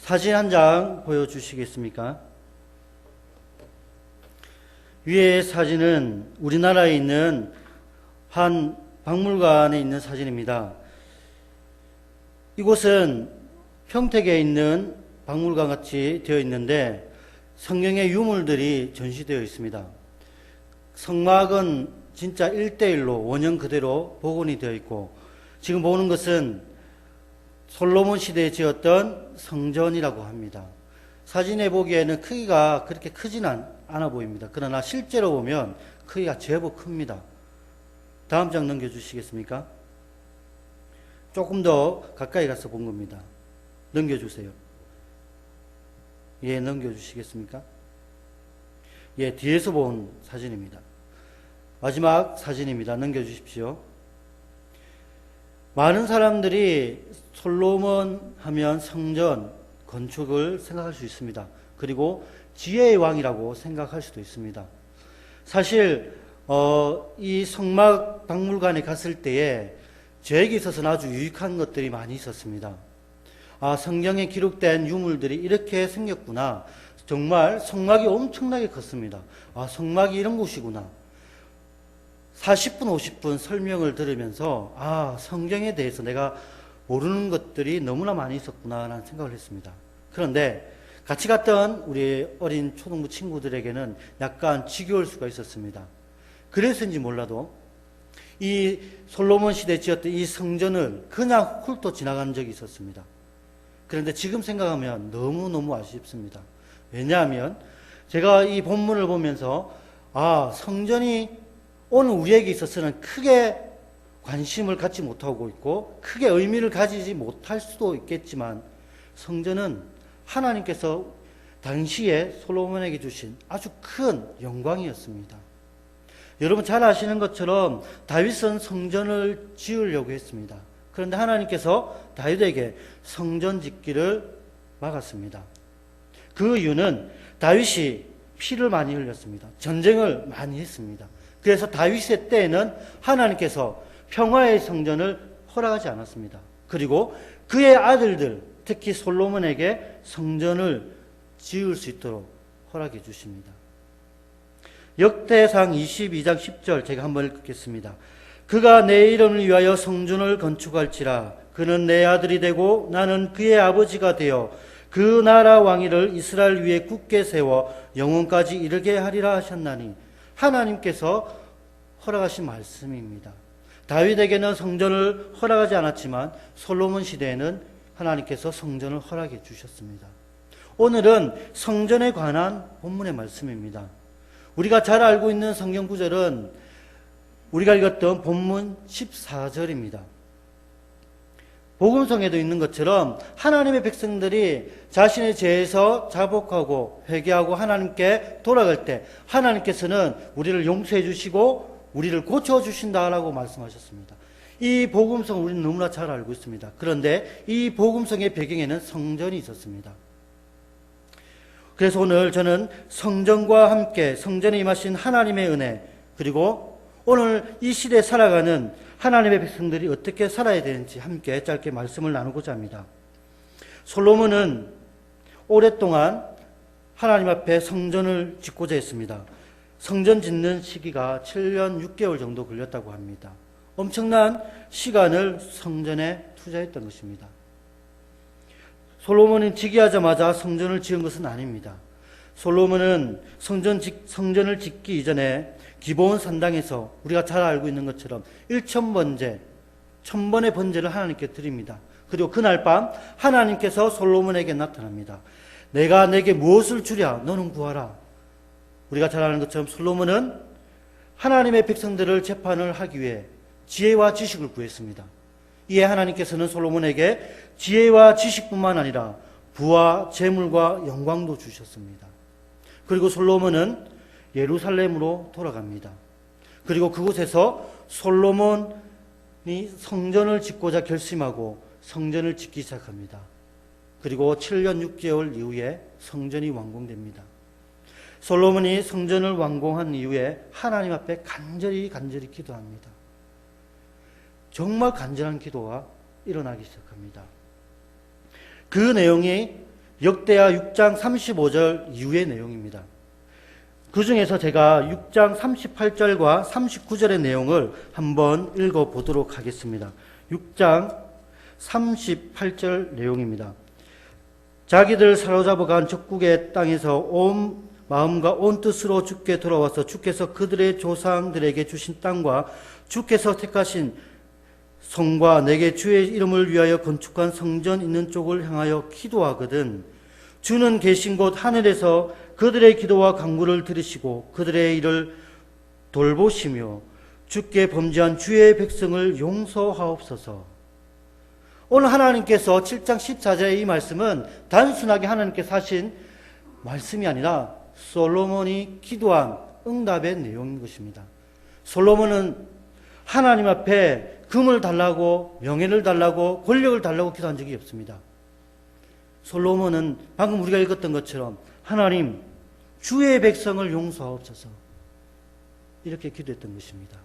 사진 한 장 보여주시겠습니까? 위의 사진은 우리나라에 있는 한 박물관에 있는 사진입니다. 이곳은 평택에 있는 박물관 같이 되어 있는데 성경의 유물들이 전시되어 있습니다. 성막은 진짜 1:1로 원형 그대로 복원이 되어 있고, 지금 보는 것은 솔로몬 시대에 지었던 성전이라고 합니다. 사진에 보기에는 크기가 그렇게 크지는 않아 보입니다. 그러나 실제로 보면 크기가 제법 큽니다. 다음 장 넘겨주시겠습니까? 조금 더 가까이 가서 본 겁니다. 넘겨주세요. 예, 넘겨주시겠습니까? 예, 뒤에서 본 사진입니다. 마지막 사진입니다. 넘겨주십시오. 많은 사람들이 솔로몬 하면 성전 건축을 생각할 수 있습니다. 그리고 지혜의 왕이라고 생각할 수도 있습니다. 사실 이 성막 박물관에 갔을 때에 저에게 있어서는 아주 유익한 것들이 많이 있었습니다. 성경에 기록된 유물들이 이렇게 생겼구나. 정말 성막이 엄청나게 컸습니다. 성막이 이런 곳이구나. 40분, 50분 설명을 들으면서 성경에 대해서 내가 모르는 것들이 너무나 많이 있었구나 라는 생각을 했습니다. 그런데 같이 갔던 우리 어린 초등부 친구들에게는 약간 지겨울 수가 있었습니다. 그래서인지 몰라도 이 솔로몬 시대에 지었던 이 성전을 그냥 훑어 지나간 적이 있었습니다. 그런데 지금 생각하면 너무너무 아쉽습니다. 왜냐하면 제가 이 본문을 보면서 성전이 오늘 우리에게 있어서는 크게 관심을 갖지 못하고 있고 크게 의미를 가지지 못할 수도 있겠지만, 성전은 하나님께서 당시에 솔로몬에게 주신 아주 큰 영광이었습니다. 여러분 잘 아시는 것처럼 다윗은 성전을 지으려고 했습니다. 그런데 하나님께서 다윗에게 성전 짓기를 막았습니다. 그 이유는 다윗이 피를 많이 흘렸습니다. 전쟁을 많이 했습니다. 그래서 다윗의 때에는 하나님께서 평화의 성전을 허락하지 않았습니다. 그리고 그의 아들들, 특히 솔로몬에게 성전을 지을 수 있도록 허락해 주십니다. 역대상 22장 10절 제가 한번 읽겠습니다. 그가 내 이름을 위하여 성전을 건축할지라. 그는 내 아들이 되고 나는 그의 아버지가 되어 그 나라 왕위를 이스라엘 위에 굳게 세워 영원까지 이르게 하리라 하셨나니, 하나님께서 허락하신 말씀입니다. 다윗에게는 성전을 허락하지 않았지만 솔로몬 시대에는 하나님께서 성전을 허락해 주셨습니다. 오늘은 성전에 관한 본문의 말씀입니다. 우리가 잘 알고 있는 성경 구절은 우리가 읽었던 본문 14절입니다. 복음성에도 있는 것처럼 하나님의 백성들이 자신의 죄에서 자복하고 회개하고 하나님께 돌아갈 때 하나님께서는 우리를 용서해 주시고 우리를 고쳐주신다라고 말씀하셨습니다. 이 복음성 우리는 너무나 잘 알고 있습니다. 그런데 이 복음성의 배경에는 성전이 있었습니다. 그래서 오늘 저는 성전과 함께 성전에 임하신 하나님의 은혜, 그리고 오늘 이 시대에 살아가는 하나님의 백성들이 어떻게 살아야 되는지 함께 짧게 말씀을 나누고자 합니다. 솔로몬은 오랫동안 하나님 앞에 성전을 짓고자 했습니다. 성전 짓는 시기가 7년 6개월 정도 걸렸다고 합니다. 엄청난 시간을 성전에 투자했던 것입니다. 솔로몬이 즉위하자마자 성전을 지은 것은 아닙니다. 솔로몬은 성전을 짓기 이전에 기브온 산당에서 우리가 잘 알고 있는 것처럼 1000번째, 1000번의 번제를 하나님께 드립니다. 그리고 그날 밤 하나님께서 솔로몬에게 나타납니다. 내가 내게 무엇을 주랴? 너는 구하라. 우리가 잘 아는 것처럼 솔로몬은 하나님의 백성들을 재판을 하기 위해 지혜와 지식을 구했습니다. 이에 하나님께서는 솔로몬에게 지혜와 지식뿐만 아니라 부와 재물과 영광도 주셨습니다. 그리고 솔로몬은 예루살렘으로 돌아갑니다. 그리고 그곳에서 솔로몬이 성전을 짓고자 결심하고 성전을 짓기 시작합니다. 그리고 7년 6개월 이후에 성전이 완공됩니다. 솔로몬이 성전을 완공한 이후에 하나님 앞에 간절히 기도합니다. 정말 간절한 기도가 일어나기 시작합니다. 그 내용이 역대하 6장 35절 이후의 내용입니다. 그 중에서 제가 6장 38절과 39절의 내용을 한번 읽어보도록 하겠습니다. 6장 38절 내용입니다. 자기들 사로잡아간 적국의 땅에서 온 마음과 온 뜻으로 주께 돌아와서 주께서 그들의 조상들에게 주신 땅과 주께서 택하신 성과 내게 주의 이름을 위하여 건축한 성전 있는 쪽을 향하여 기도하거든 주는 계신 곳 하늘에서 그들의 기도와 간구를 들으시고 그들의 일을 돌보시며 주께 범죄한 주의 백성을 용서하옵소서. 오늘 하나님께서 7장 14절의 이 말씀은 단순하게 하나님께서 하신 말씀이 아니라 솔로몬이 기도한 응답의 내용인 것입니다. 솔로몬은 하나님 앞에 금을 달라고 명예를 달라고 권력을 달라고 기도한 적이 없습니다. 솔로몬은 방금 우리가 읽었던 것처럼 하나님 주의 백성을 용서하옵소서 이렇게 기도했던 것입니다.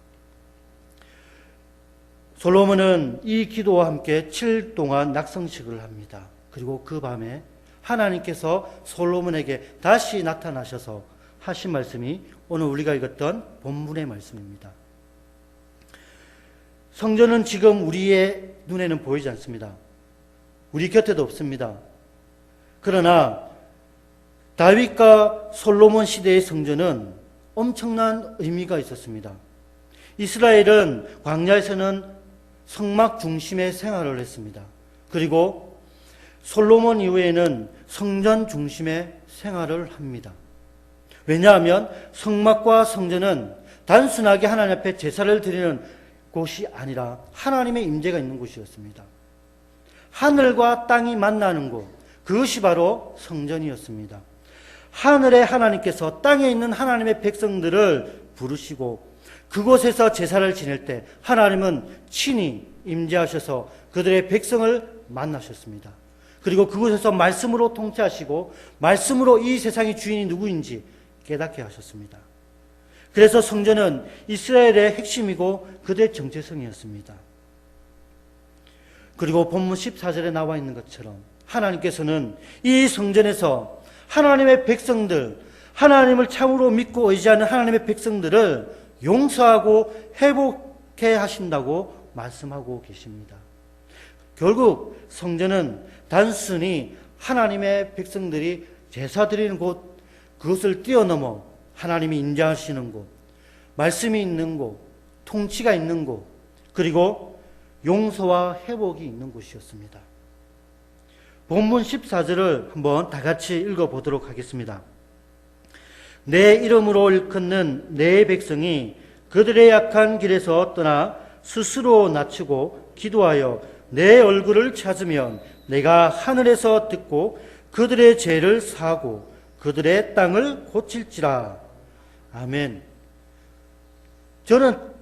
솔로몬은 이 기도와 함께 7일 동안 낙성식을 합니다. 그리고 그 밤에 하나님께서 솔로몬에게 다시 나타나셔서 하신 말씀이 오늘 우리가 읽었던 본문의 말씀입니다. 성전은 지금 우리의 눈에는 보이지 않습니다. 우리 곁에도 없습니다. 그러나 다윗과 솔로몬 시대의 성전은 엄청난 의미가 있었습니다. 이스라엘은 광야에서는 성막 중심의 생활을 했습니다. 그리고 솔로몬 이후에는 성전 중심의 생활을 합니다. 왜냐하면 성막과 성전은 단순하게 하나님 앞에 제사를 드리는 곳이 아니라 하나님의 임재가 있는 곳이었습니다. 하늘과 땅이 만나는 곳, 그것이 바로 성전이었습니다. 하늘에 하나님께서 땅에 있는 하나님의 백성들을 부르시고 그곳에서 제사를 지낼 때 하나님은 친히 임재하셔서 그들의 백성을 만나셨습니다. 그리고 그곳에서 말씀으로 통치하시고 말씀으로 이 세상의 주인이 누구인지 깨닫게 하셨습니다. 그래서 성전은 이스라엘의 핵심이고 그들의 정체성이었습니다. 그리고 본문 14절에 나와 있는 것처럼 하나님께서는 이 성전에서 하나님의 백성들, 하나님을 참으로 믿고 의지하는 하나님의 백성들을 용서하고 회복해 하신다고 말씀하고 계십니다. 결국 성전은 단순히 하나님의 백성들이 제사 드리는 곳, 그것을 뛰어넘어 하나님이 인자하시는 곳, 말씀이 있는 곳, 통치가 있는 곳, 그리고 용서와 회복이 있는 곳이었습니다. 본문 14절을 한번 다 같이 읽어보도록 하겠습니다. 내 이름으로 일컫는 내 백성이 그들의 약한 길에서 떠나 스스로 낮추고 기도하여 내 얼굴을 찾으면 내가 하늘에서 듣고 그들의 죄를 사하고 그들의 땅을 고칠지라. 아멘. 저는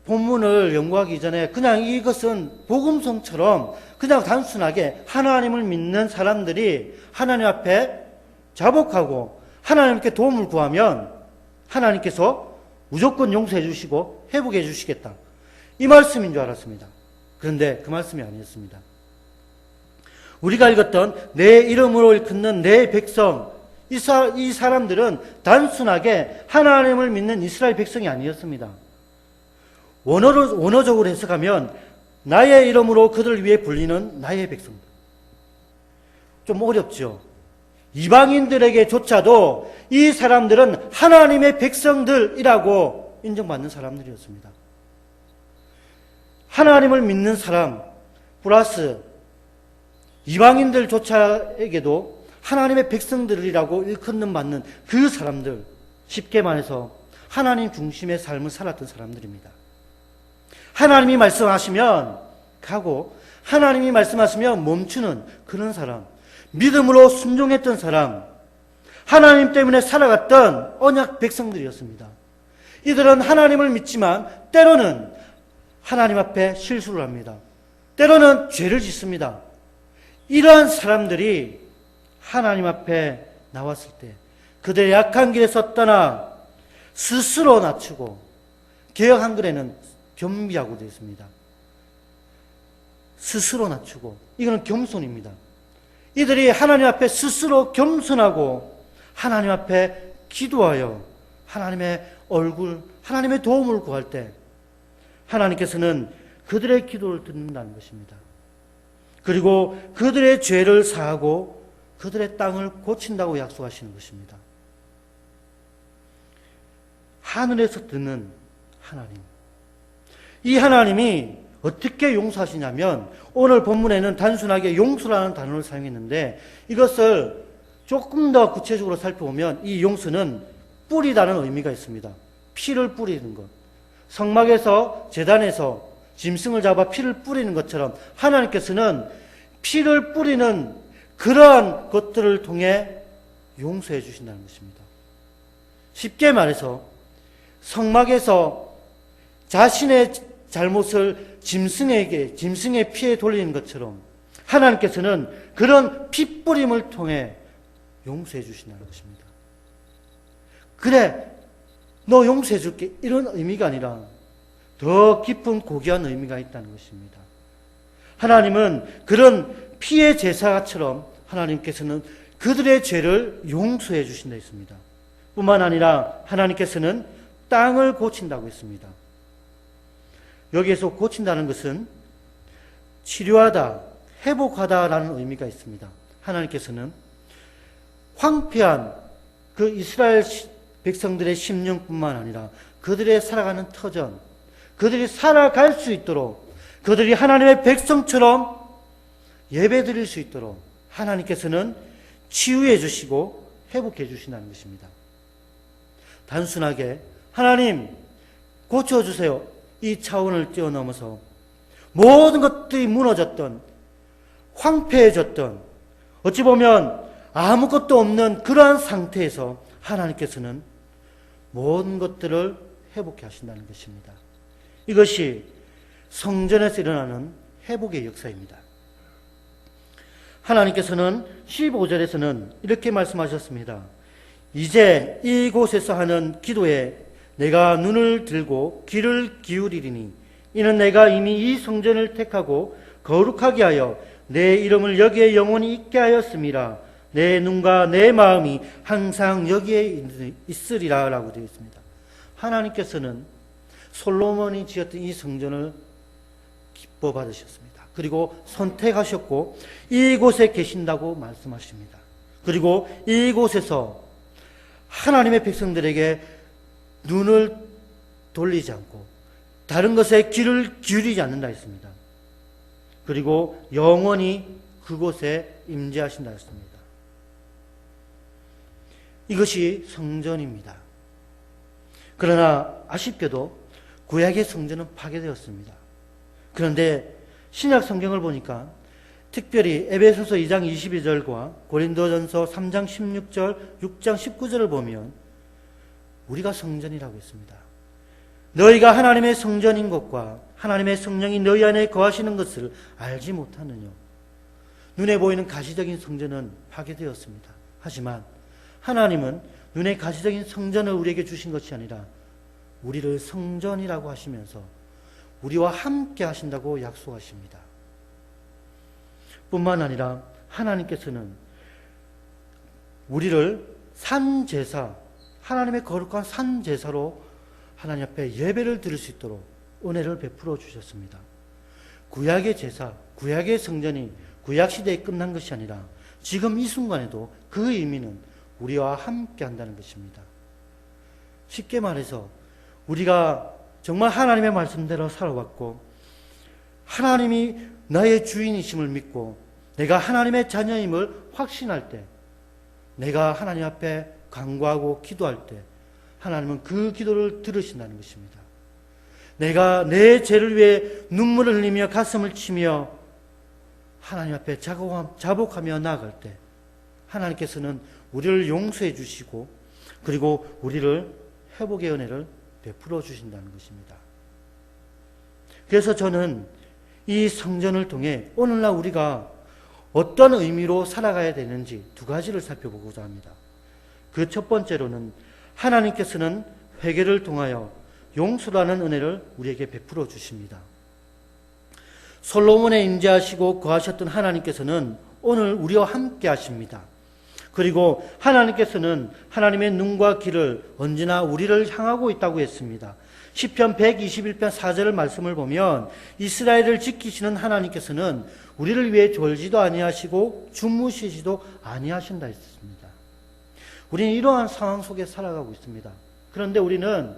본문을 연구하기 전에 그냥 이것은 복음성처럼 그냥 단순하게 하나님을 믿는 사람들이 하나님 앞에 자복하고 하나님께 도움을 구하면 하나님께서 무조건 용서해 주시고 회복해 주시겠다, 이 말씀인 줄 알았습니다. 그런데 그 말씀이 아니었습니다. 우리가 읽었던 내 이름으로 일컫는 내 백성, 이 사람들은 단순하게 하나님을 믿는 이스라엘 백성이 아니었습니다. 원어적으로 해석하면 나의 이름으로 그들을 위해 불리는 나의 백성들. 좀 어렵죠. 이방인들에게조차도 이 사람들은 하나님의 백성들이라고 인정받는 사람들이었습니다. 하나님을 믿는 사람 플러스 이방인들조차에게도 하나님의 백성들이라고 일컫는 받는 그 사람들, 쉽게 말해서 하나님 중심의 삶을 살았던 사람들입니다. 하나님이 말씀하시면 가고 하나님이 말씀하시면 멈추는 그런 사람, 믿음으로 순종했던 사람, 하나님 때문에 살아갔던 언약 백성들이었습니다. 이들은 하나님을 믿지만 때로는 하나님 앞에 실수를 합니다. 때로는 죄를 짓습니다. 이러한 사람들이 하나님 앞에 나왔을 때 그들의 약한 길에서 떠나 스스로 낮추고, 개역 한글에는 겸비하고 되어 있습니다. 스스로 낮추고, 이거는 겸손입니다. 이들이 하나님 앞에 스스로 겸손하고 하나님 앞에 기도하여 하나님의 얼굴, 하나님의 도움을 구할 때 하나님께서는 그들의 기도를 듣는다는 것입니다. 그리고 그들의 죄를 사하고 그들의 땅을 고친다고 약속하시는 것입니다. 하늘에서 듣는 하나님. 이 하나님이 어떻게 용서하시냐면 오늘 본문에는 단순하게 용서라는 단어를 사용했는데 이것을 조금 더 구체적으로 살펴보면 이 용서는 뿌리다는 의미가 있습니다. 피를 뿌리는 것. 성막에서 제단에서 짐승을 잡아 피를 뿌리는 것처럼 하나님께서는 피를 뿌리는 그러한 것들을 통해 용서해 주신다는 것입니다. 쉽게 말해서 성막에서 자신의 잘못을 짐승의 피에 돌리는 것처럼 하나님께서는 그런 피 뿌림을 통해 용서해 주신다는 것입니다. 그래, 너 용서해 줄게 이런 의미가 아니라 더 깊은 고귀한 의미가 있다는 것입니다. 하나님은 그런 피의 제사처럼 하나님께서는 그들의 죄를 용서해 주신다 했습니다. 뿐만 아니라 하나님께서는 땅을 고친다고 했습니다. 여기에서 고친다는 것은 치료하다, 회복하다라는 의미가 있습니다. 하나님께서는 황폐한 그 이스라엘 백성들의 심령뿐만 아니라 그들의 살아가는 터전, 그들이 살아갈 수 있도록 그들이 하나님의 백성처럼 예배드릴 수 있도록 하나님께서는 치유해 주시고 회복해 주신다는 것입니다. 단순하게 하나님 고쳐주세요 이 차원을 뛰어넘어서 모든 것들이 무너졌던 황폐해졌던 어찌 보면 아무것도 없는 그러한 상태에서 하나님께서는 모든 것들을 회복해 하신다는 것입니다. 이것이 성전에서 일어나는 회복의 역사입니다. 하나님께서는 15절에서는 이렇게 말씀하셨습니다. 이제 이곳에서 하는 기도에 내가 눈을 들고 귀를 기울이리니 이는 내가 이미 이 성전을 택하고 거룩하게 하여 내 이름을 여기에 영원히 있게 하였음이라. 내 눈과 내 마음이 항상 여기에 있으리라 라고 되어 있습니다. 하나님께서는 솔로몬이 지었던 이 성전을 기뻐 받으셨습니다. 그리고 선택하셨고 이곳에 계신다고 말씀하십니다. 그리고 이곳에서 하나님의 백성들에게 눈을 돌리지 않고 다른 것에 귀를 기울이지 않는다 했습니다. 그리고 영원히 그곳에 임재하신다 했습니다. 이것이 성전입니다. 그러나 아쉽게도 구약의 성전은 파괴되었습니다. 그런데 신약 성경을 보니까 특별히 에베소서 2장 22절과 고린도전서 3장 16절, 6장 19절을 보면 우리가 성전이라고 했습니다. 너희가 하나님의 성전인 것과 하나님의 성령이 너희 안에 거하시는 것을 알지 못하느냐. 눈에 보이는 가시적인 성전은 파괴되었습니다. 하지만 하나님은 눈에 가시적인 성전을 우리에게 주신 것이 아니라 우리를 성전이라고 하시면서 우리와 함께 하신다고 약속하십니다. 뿐만 아니라 하나님께서는 우리를 산제사, 하나님의 거룩한 산제사로 하나님 앞에 예배를 드릴 수 있도록 은혜를 베풀어 주셨습니다. 구약의 제사, 구약의 성전이 구약시대에 끝난 것이 아니라 지금 이 순간에도 그 의미는 우리와 함께 한다는 것입니다. 쉽게 말해서 우리가 정말 하나님의 말씀대로 살아왔고 하나님이 나의 주인이심을 믿고 내가 하나님의 자녀임을 확신할 때 내가 하나님 앞에 간구하고 기도할 때 하나님은 그 기도를 들으신다는 것입니다. 내가 내 죄를 위해 눈물을 흘리며 가슴을 치며 하나님 앞에 자복하며 나아갈 때 하나님께서는 우리를 용서해 주시고 그리고 우리를 회복의 은혜를 베풀어 주신다는 것입니다. 그래서 저는 이 성전을 통해 오늘날 우리가 어떤 의미로 살아가야 되는지 두 가지를 살펴보고자 합니다. 그 첫 번째로는 하나님께서는 회개를 통하여 용서라는 은혜를 우리에게 베풀어 주십니다. 솔로몬에 임재하시고 거하셨던 하나님께서는 오늘 우리와 함께 하십니다. 그리고 하나님께서는 하나님의 눈과 귀를 언제나 우리를 향하고 있다고 했습니다. 시편 121편 4절 말씀을 보면 이스라엘을 지키시는 하나님께서는 우리를 위해 졸지도 아니하시고 주무시지도 아니하신다 했습니다. 우리는 이러한 상황 속에 살아가고 있습니다. 그런데 우리는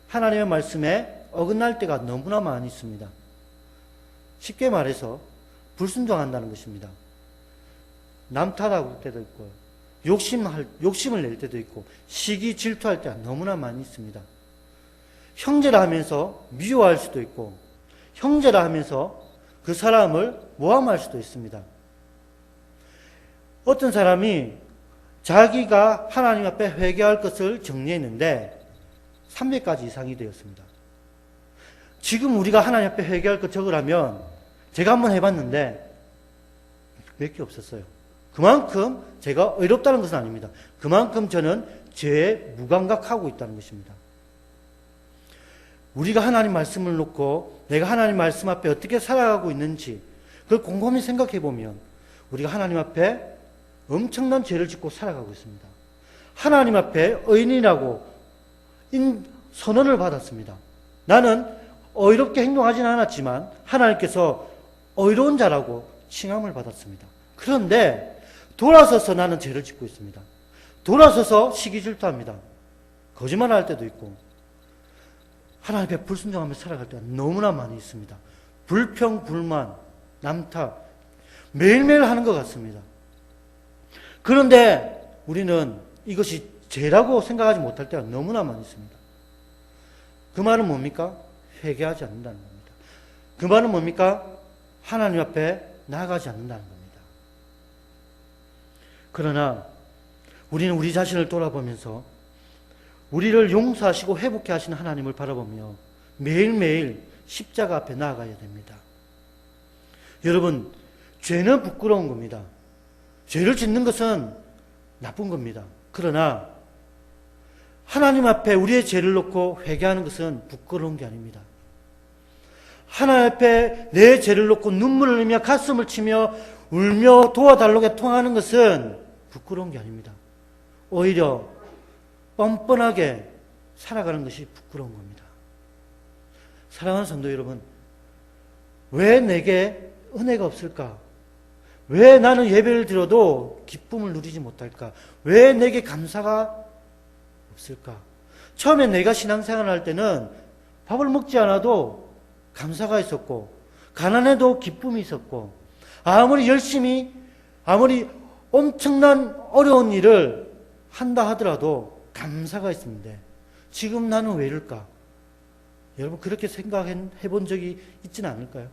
하나님의 말씀에 어긋날 때가 너무나 많이 있습니다. 쉽게 말해서 불순종한다는 것입니다. 남 탓할 때도 있고 욕심을 낼 때도 있고 시기 질투할 때가 너무나 많이 있습니다. 형제라 하면서 미워할 수도 있고 형제라 하면서 그 사람을 모함할 수도 있습니다. 어떤 사람이 자기가 하나님 앞에 회개할 것을 정리했는데 300가지 이상이 되었습니다. 지금 우리가 하나님 앞에 회개할 것 적으라면 제가 한번 해봤는데 몇 개 없었어요. 그만큼 제가 의롭다는 것은 아닙니다. 그만큼 저는 죄에 무감각하고 있다는 것입니다. 우리가 하나님 말씀을 놓고 내가 하나님 말씀 앞에 어떻게 살아가고 있는지 그걸 곰곰이 생각해 보면 우리가 하나님 앞에 엄청난 죄를 짓고 살아가고 있습니다. 하나님 앞에 의인이라고 선언을 받았습니다. 나는 의롭게 행동하지는 않았지만 하나님께서 의로운 자라고 칭함을 받았습니다. 그런데 돌아서서 나는 죄를 짓고 있습니다. 돌아서서 시기질투합니다. 거짓말할 때도 있고 하나님 앞에 불순종하며 살아갈 때가 너무나 많이 있습니다. 불평, 불만, 남탓 매일매일 하는 것 같습니다. 그런데 우리는 이것이 죄라고 생각하지 못할 때가 너무나 많이 있습니다. 그 말은 뭡니까? 회개하지 않는다는 겁니다. 그 말은 뭡니까? 하나님 앞에 나아가지 않는다는 겁니다. 그러나 우리는 우리 자신을 돌아보면서 우리를 용서하시고 회복해 하시는 하나님을 바라보며 매일매일 십자가 앞에 나아가야 됩니다. 여러분, 죄는 부끄러운 겁니다. 죄를 짓는 것은 나쁜 겁니다. 그러나 하나님 앞에 우리의 죄를 놓고 회개하는 것은 부끄러운 게 아닙니다. 하나님 앞에 내 죄를 놓고 눈물을 흘리며 가슴을 치며 울며 도와달라고 통하는 것은 부끄러운 게 아닙니다. 오히려 뻔뻔하게 살아가는 것이 부끄러운 겁니다. 사랑하는 성도 여러분, 왜 내게 은혜가 없을까? 왜 나는 예배를 드려도 기쁨을 누리지 못할까? 왜 내게 감사가 없을까? 처음에 내가 신앙생활을 할 때는 밥을 먹지 않아도 감사가 있었고 가난해도 기쁨이 있었고 아무리 열심히 아무리 엄청난 어려운 일을 한다 하더라도 감사가 있었는데 지금 나는 왜 이럴까? 여러분 그렇게 생각해 본 적이 있지는 않을까요?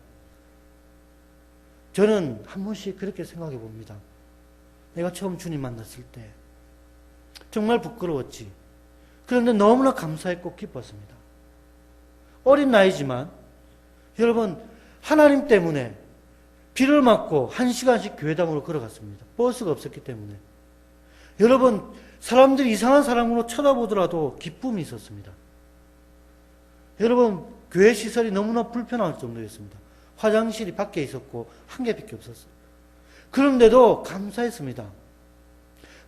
저는 한 번씩 그렇게 생각해 봅니다. 내가 처음 주님 만났을 때 정말 부끄러웠지. 그런데 너무나 감사했고 기뻤습니다. 어린 나이지만 여러분 하나님 때문에 비를 맞고 1시간씩 교회당으로 걸어갔습니다. 버스가 없었기 때문에. 여러분 사람들이 이상한 사람으로 쳐다보더라도 기쁨이 있었습니다. 여러분 교회 시설이 너무나 불편할 정도였습니다. 화장실이 밖에 있었고 한 개밖에 없었어요. 그런데도 감사했습니다.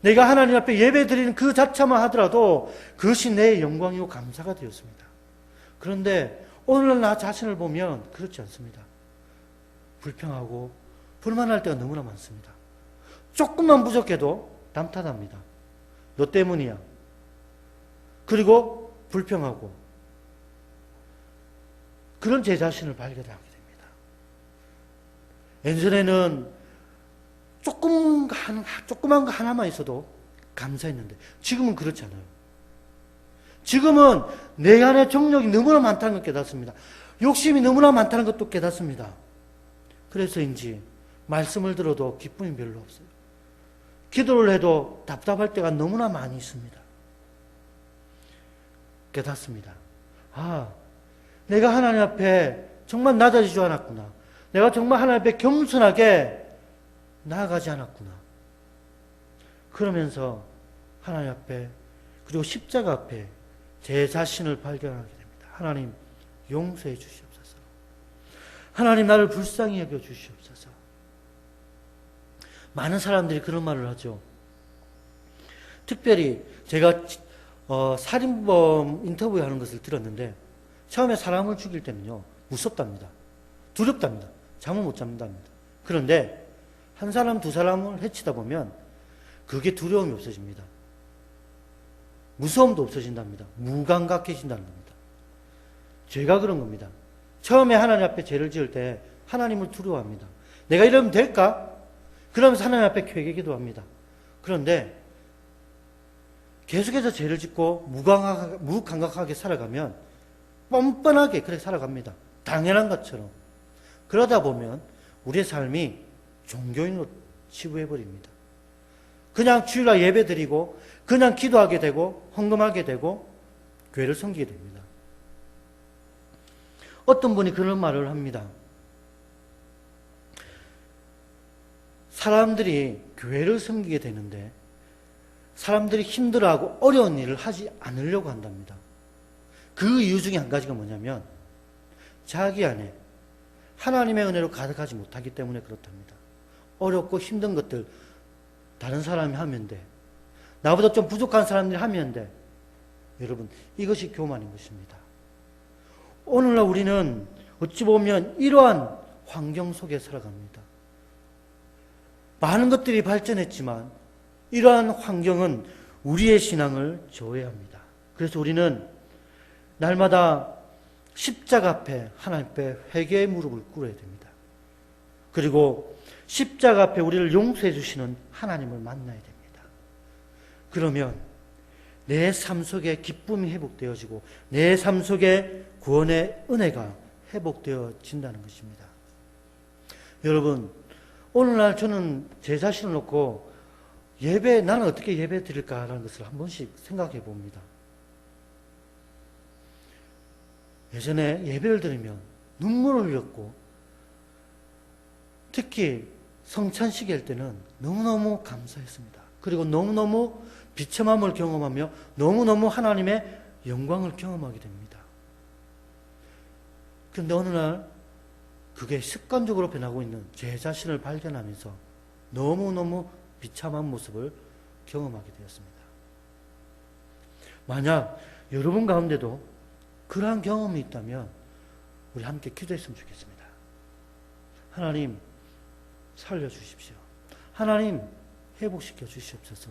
내가 하나님 앞에 예배 드리는 그 자체만 하더라도 그것이 내 영광이고 감사가 되었습니다. 그런데 오늘날 나 자신을 보면 그렇지 않습니다. 불평하고 불만할 때가 너무나 많습니다. 조금만 부족해도 남 탓합니다. 너 때문이야. 그리고 불평하고 그런 제 자신을 발견하게 됩니다. 예전에는 조그만 거 하나만 있어도 감사했는데 지금은 그렇지 않아요. 지금은 내 안에 정욕이 너무나 많다는 걸 깨닫습니다. 욕심이 너무나 많다는 것도 깨닫습니다. 그래서인지 말씀을 들어도 기쁨이 별로 없어요. 기도를 해도 답답할 때가 너무나 많이 있습니다. 깨닫습니다. 아, 내가 하나님 앞에 정말 낮아지지 않았구나. 내가 정말 하나님 앞에 겸손하게 나아가지 않았구나. 그러면서 하나님 앞에 그리고 십자가 앞에 제 자신을 발견하게 됩니다. 하나님 용서해 주시옵소서. 하나님 나를 불쌍히 여겨 주시옵소서. 많은 사람들이 그런 말을 하죠. 특별히 제가 살인범 인터뷰하는 것을 들었는데 처음에 사람을 죽일 때는요 무섭답니다. 두렵답니다. 잠을 못 잡는답니다. 그런데 한 사람 두 사람을 해치다 보면 그게 두려움이 없어집니다. 무서움도 없어진답니다. 무감각해진다는 겁니다. 죄가 그런 겁니다. 처음에 하나님 앞에 죄를 지을 때 하나님을 두려워합니다. 내가 이러면 될까? 그러면서 하나님 앞에 회개 기도합니다. 그런데 계속해서 죄를 짓고 무감각하게 살아가면 뻔뻔하게 그렇게 살아갑니다. 당연한 것처럼. 그러다 보면 우리의 삶이 종교인으로 치부해버립니다. 그냥 주일날 예배 드리고 그냥 기도하게 되고 헌금하게 되고 교회를 섬기게 됩니다. 어떤 분이 그런 말을 합니다. 사람들이 교회를 섬기게 되는데 사람들이 힘들어하고 어려운 일을 하지 않으려고 한답니다. 그 이유 중에 한 가지가 뭐냐면 자기 안에 하나님의 은혜로 가득하지 못하기 때문에 그렇답니다. 어렵고 힘든 것들 다른 사람이 하면 돼. 나보다 좀 부족한 사람들이 하면 돼. 여러분, 이것이 교만인 것입니다. 오늘날 우리는 어찌 보면 이러한 환경 속에 살아갑니다. 많은 것들이 발전했지만 이러한 환경은 우리의 신앙을 저해합니다. 그래서 우리는 날마다 십자가 앞에 하나님 앞에 회개의 무릎을 꿇어야 됩니다. 그리고 십자가 앞에 우리를 용서해 주시는 하나님을 만나야 됩니다. 그러면 내 삶 속에 기쁨이 회복되어지고 내 삶 속에 구원의 은혜가 회복되어진다는 것입니다. 여러분, 오늘날 저는 제 자신을 놓고 나는 어떻게 예배 드릴까라는 것을 한 번씩 생각해 봅니다. 예전에 예배를 드리면 눈물을 흘렸고 특히 성찬식일 할 때는 너무너무 감사했습니다. 그리고 너무너무 비참함을 경험하며 너무너무 하나님의 영광을 경험하게 됩니다. 그런데 어느 날 그게 습관적으로 변하고 있는 제 자신을 발견하면서 너무너무 비참한 모습을 경험하게 되었습니다. 만약 여러분 가운데도 그러한 경험이 있다면 우리 함께 기도했으면 좋겠습니다. 하나님 살려주십시오. 하나님 회복시켜 주시옵소서.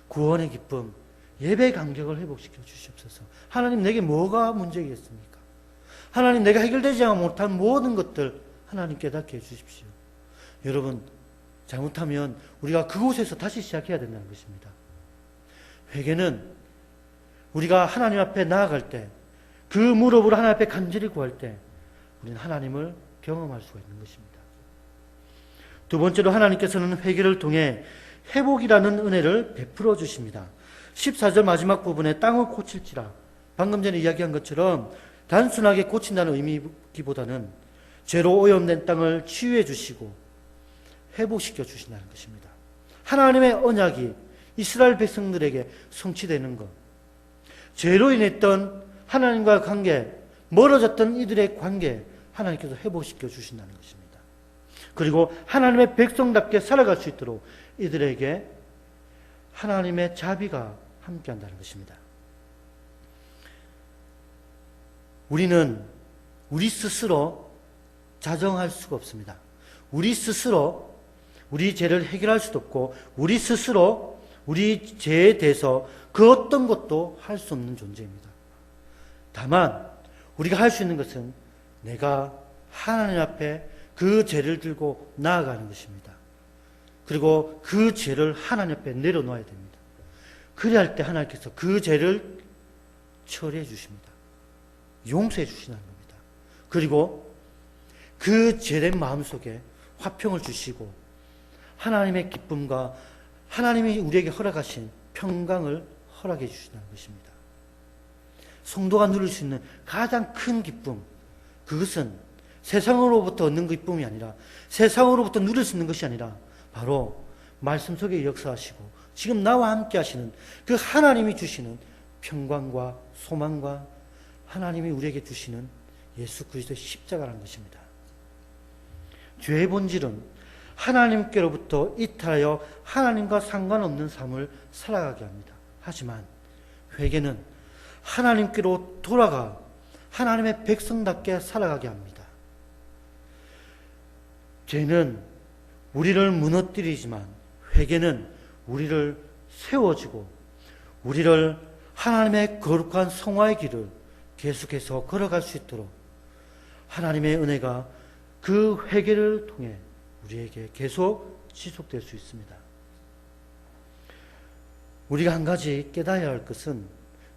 구원의 기쁨, 예배 감격을 회복시켜 주시옵소서. 하나님 내게 뭐가 문제겠습니까? 하나님 내가 해결되지 못한 모든 것들 하나님 깨닫게 해주십시오. 여러분 잘못하면 우리가 그곳에서 다시 시작해야 된다는 것입니다. 회개는 우리가 하나님 앞에 나아갈 때 그 무릎으로 하나님 앞에 간절히 구할 때 우리는 하나님을 경험할 수가 있는 것입니다. 두 번째로 하나님께서는 회개를 통해 회복이라는 은혜를 베풀어 주십니다. 14절 마지막 부분에 땅을 고칠지라, 방금 전에 이야기한 것처럼 단순하게 고친다는 의미보다는 죄로 오염된 땅을 치유해 주시고 회복시켜 주신다는 것입니다. 하나님의 언약이 이스라엘 백성들에게 성취되는 것, 죄로 인했던 하나님과의 관계, 멀어졌던 이들의 관계 하나님께서 회복시켜 주신다는 것입니다. 그리고 하나님의 백성답게 살아갈 수 있도록 이들에게 하나님의 자비가 함께한다는 것입니다. 우리는 우리 스스로 자정할 수가 없습니다. 우리 스스로 우리 죄를 해결할 수도 없고 우리 스스로 우리 죄에 대해서 그 어떤 것도 할 수 없는 존재입니다. 다만 우리가 할 수 있는 것은 내가 하나님 앞에 그 죄를 들고 나아가는 것입니다. 그리고 그 죄를 하나님 앞에 내려놓아야 됩니다. 그래야 할 때 하나님께서 그 죄를 처리해 주십니다. 용서해 주시는 겁니다. 그리고 그 죄된 마음속에 화평을 주시고 하나님의 기쁨과 하나님이 우리에게 허락하신 평강을 허락해 주신다는 것입니다. 성도가 누릴 수 있는 가장 큰 기쁨, 그것은 세상으로부터 얻는 기쁨이 아니라 세상으로부터 누릴 수 있는 것이 아니라 바로 말씀 속에 역사하시고 지금 나와 함께 하시는 그 하나님이 주시는 평강과 소망과 하나님이 우리에게 주시는 예수 그리스도의 십자가라는 것입니다. 죄의 본질은 하나님께로부터 이탈하여 하나님과 상관없는 삶을 살아가게 합니다. 하지만 회개는 하나님께로 돌아가 하나님의 백성답게 살아가게 합니다. 죄는 우리를 무너뜨리지만 회개는 우리를 세워주고 우리를 하나님의 거룩한 성화의 길을 계속해서 걸어갈 수 있도록 하나님의 은혜가 그 회개를 통해 우리에게 계속 지속될 수 있습니다. 우리가 한 가지 깨달아야 할 것은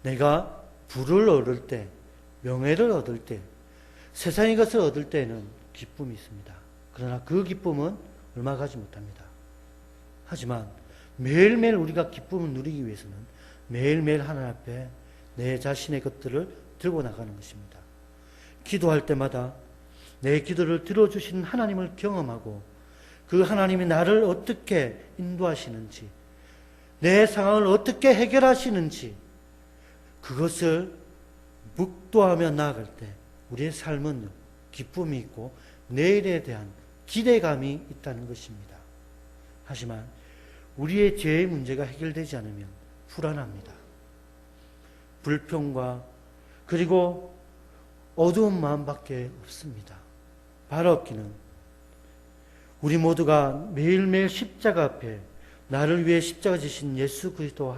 내가 부를 얻을 때, 명예를 얻을 때, 세상의 것을 얻을 때에는 기쁨이 있습니다. 그러나 그 기쁨은 얼마 가지 못합니다. 하지만 매일매일 우리가 기쁨을 누리기 위해서는 매일매일 하나님 앞에 내 자신의 것들을 들고 나가는 것입니다. 기도할 때마다 내 기도를 들어주시는 하나님을 경험하고 그 하나님이 나를 어떻게 인도하시는지, 내 상황을 어떻게 해결하시는지 그것을 묵도하며 나아갈 때 우리의 삶은 기쁨이 있고 내일에 대한 기대감이 있다는 것입니다. 하지만 우리의 죄의 문제가 해결되지 않으면 불안합니다. 불평과 그리고 어두운 마음밖에 없습니다. 바로 없기는 우리 모두가 매일매일 십자가 앞에 나를 위해 십자가 지신 예수 그리스도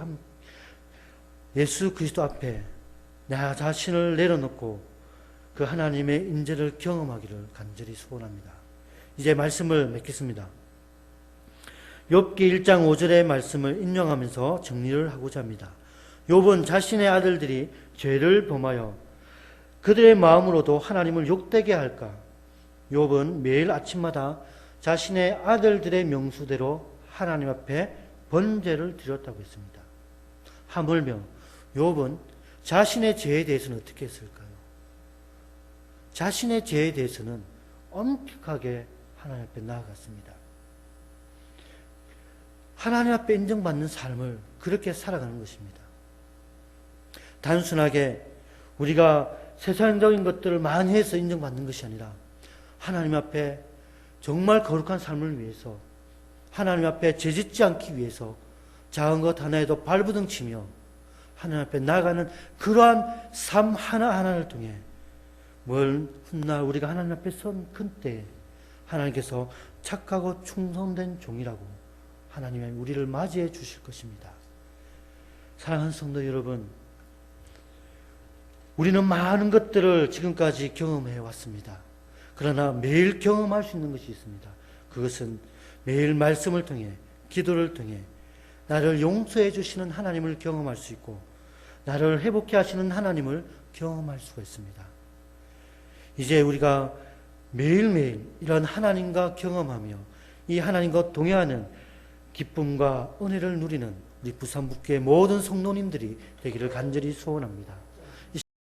앞에 나 자신을 내려놓고 그 하나님의 인재를 경험하기를 간절히 소원합니다. 이제 말씀을 맺겠습니다. 욥기 1장 5절의 말씀을 인용하면서 정리를 하고자 합니다. 욥은 자신의 아들들이 죄를 범하여 그들의 마음으로도 하나님을 욕되게 할까? 욥은 매일 아침마다 자신의 아들들의 명수대로 하나님 앞에 번제를 드렸다고 했습니다. 하물며 욥은 자신의 죄에 대해서는 어떻게 했을까요? 자신의 죄에 대해서는 엄격하게 하나님 앞에 나아갔습니다. 하나님 앞에 인정받는 삶을 그렇게 살아가는 것입니다. 단순하게 우리가 세상적인 것들을 많이 해서 인정받는 것이 아니라 하나님 앞에 정말 거룩한 삶을 위해서 하나님 앞에 죄짓지 않기 위해서 작은 것 하나에도 발부둥치며 하나님 앞에 나아가는 그러한 삶 하나하나를 통해 먼 훗날 우리가 하나님 앞에 선 그때 하나님께서 착하고 충성된 종이라고 하나님의 우리를 맞이해 주실 것입니다. 사랑하는 성도 여러분, 우리는 많은 것들을 지금까지 경험해 왔습니다. 그러나 매일 경험할 수 있는 것이 있습니다. 그것은 매일 말씀을 통해 기도를 통해 나를 용서해 주시는 하나님을 경험할 수 있고 나를 회복해 하시는 하나님을 경험할 수가 있습니다. 이제 우리가 매일매일 이런 하나님과 경험하며 이 하나님과 동행하는 기쁨과 은혜를 누리는 우리 부산북교의 모든 성도님들이 되기를 간절히 소원합니다.